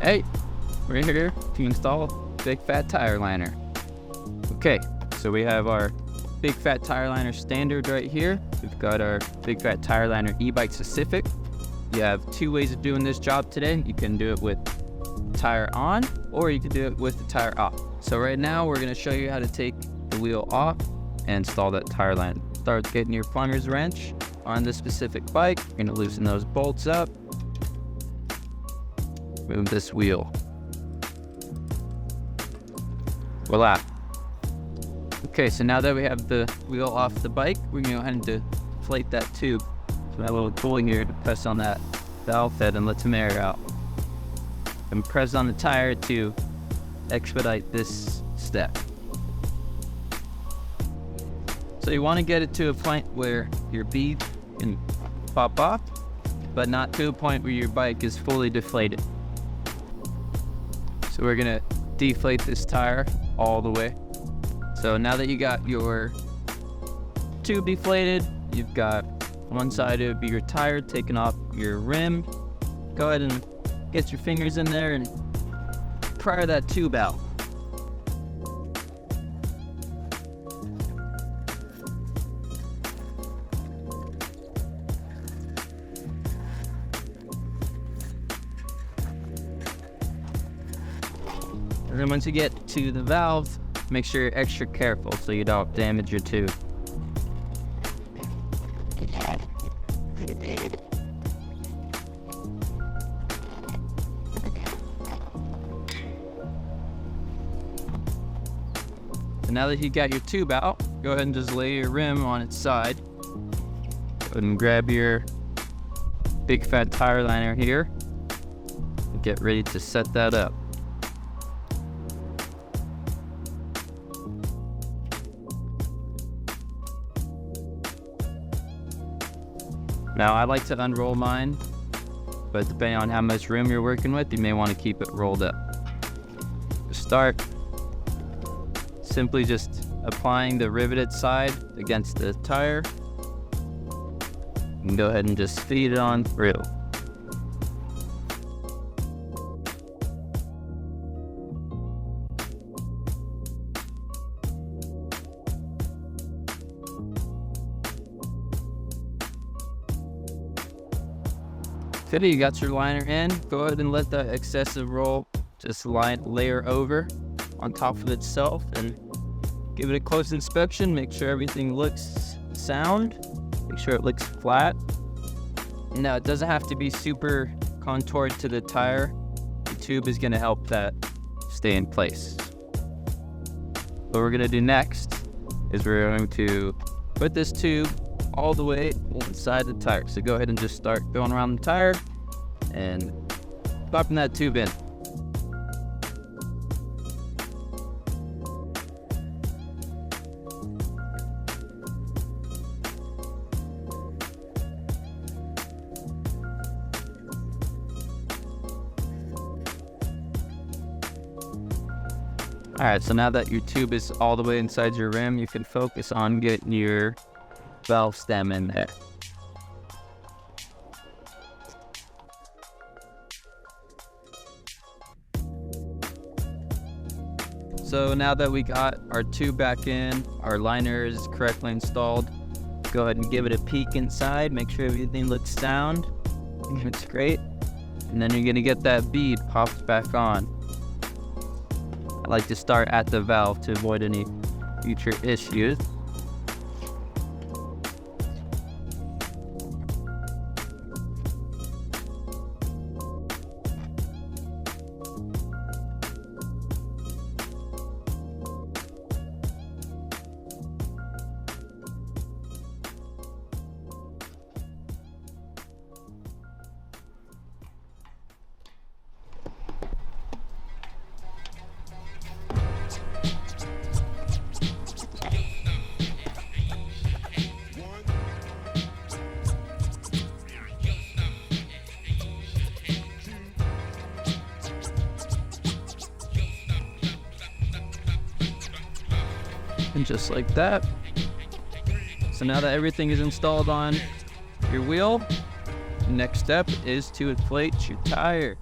Hey, we're here to install Big Fat Tire Liner. Okay, so we have our Big Fat Tire Liner standard right here. We've got our Big Fat Tire Liner e-bike specific. You have two ways of doing this job today. You can do it with tire on, or you can do it with the tire off. So right now we're gonna show you how to take the wheel off and install that tire liner. Start getting your plumber's wrench on this specific bike. You're gonna loosen those bolts up. Move this wheel. Voila. Okay, so now that we have the wheel off the bike, we're gonna go ahead and deflate that tube. So that little tool here to press on that valve head and let some air out. And press on the tire to expedite this step. So you want to get it to a point where your bead can pop off, but not to a point where your bike is fully deflated. So we're gonna deflate this tire all the way. So now that you got your tube deflated, you've got one side of your tire taking off your rim. Go ahead and get your fingers in there and pry that tube out. And then once you get to the valve, make sure you're extra careful so you don't damage your tube. So now that you got your tube out, go ahead and just lay your rim on its side. Go ahead and grab your Big Fat Tire Liner here and get ready to set that up. Now I like to unroll mine, but depending on how much room you're working with, you may want to keep it rolled up. To start, simply just applying the riveted side against the tire, and go ahead and just feed it on through. After you got your liner in, go ahead and let the excessive roll just layer over on top of itself and give it a close inspection. Make sure everything looks sound. Make sure it looks flat. Now it doesn't have to be super contoured to the tire. The tube is going to help that stay in place. What we're going to do next is we're going to put this tube all the way inside the tire. So go ahead and just start going around the tire and popping that tube in. Alright, so now that your tube is all the way inside your rim, you can focus on getting your valve stem in there. So now that we got our tube back in, our liner is correctly installed, go ahead and give it a peek inside, make sure everything looks sound. It's great. And then you're gonna get that bead popped back on. I like to start at the valve to avoid any future issues. And just like that. So now that everything is installed on your wheel, the next step is to inflate your tire.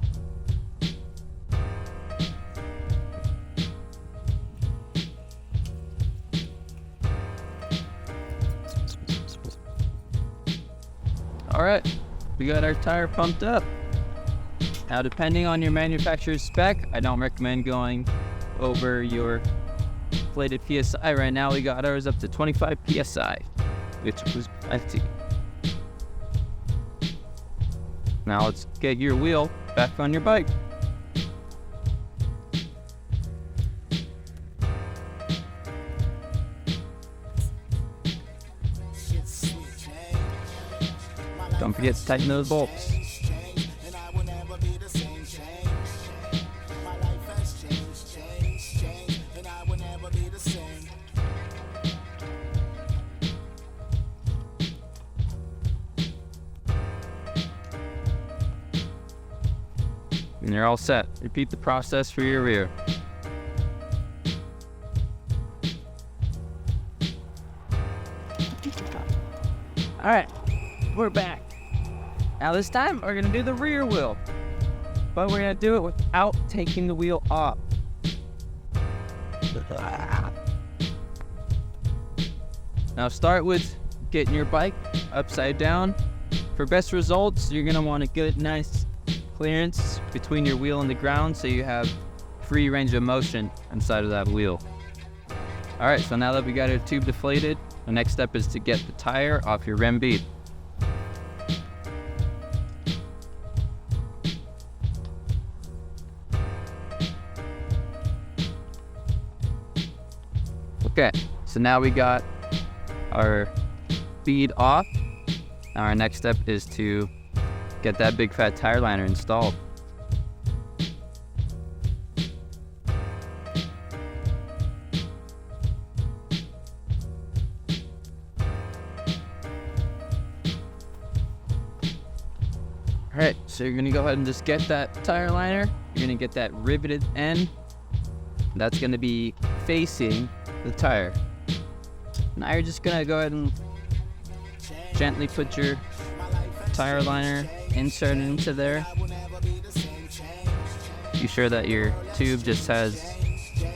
All right, we got our tire pumped up. Now, depending on your manufacturer's spec, I don't recommend going over your inflated PSI. Right now, we got ours up to 25 PSI, which was plenty. Now let's get your wheel back on your bike. Don't forget to tighten those bolts. And you're all set. Repeat the process for your rear. All right, we're back. Now this time we're gonna do the rear wheel, but we're gonna do it without taking the wheel off. Now start with getting your bike upside down. For best results, you're gonna want to get nice clearance between your wheel and the ground so you have free range of motion inside of that wheel. All right, so now that we got our tube deflated, the next step is to get the tire off your rim bead. Okay, so now we got our bead off. Now our next step is to get that big fat tire liner installed. Alright, so you're gonna go ahead and just get that tire liner. You're gonna get that riveted end. That's gonna be facing the tire. Now you're just gonna go ahead and gently put your tire liner insert into there. Be sure that your tube just has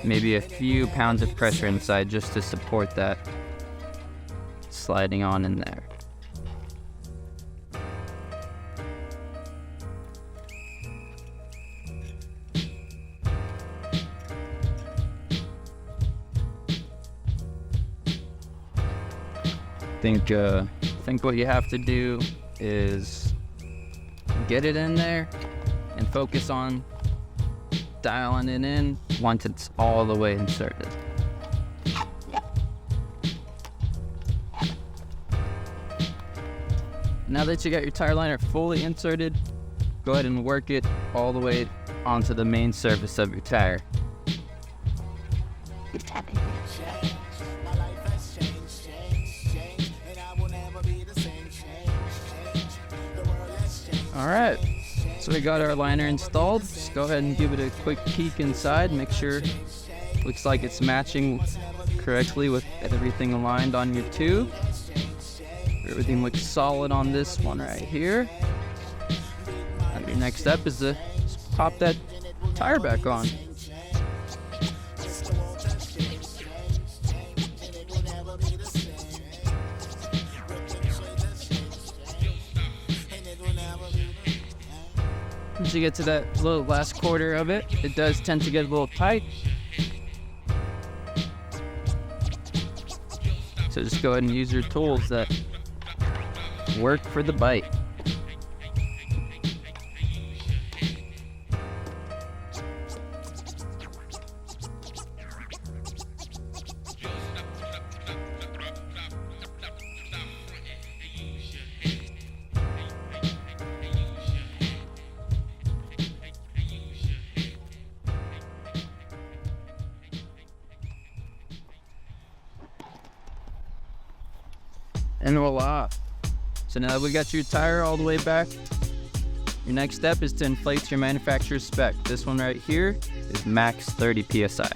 maybe a few pounds of pressure inside just to support that sliding on in there. I think what you have to do is get it in there and focus on dialing it in once it's all the way inserted. Now that you got your tire liner fully inserted, go ahead and work it all the way onto the main surface of your tire. Alright, so we got our liner installed. Just go ahead and give it a quick peek inside. Make sure it looks like it's matching correctly with everything aligned on your tube. Everything looks solid on this one right here. And your next step is to just pop that tire back on. Once you get to that little last quarter of it, it does tend to get a little tight. So just go ahead and use your tools that work for the bike. And voila. So now that we got your tire all the way back, your next step is to inflate your manufacturer's spec. This one right here is max 30 PSI.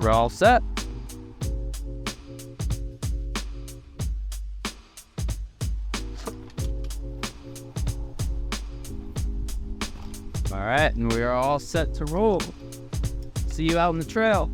We're all set. All right, and we are all set to roll. See you out on the trail.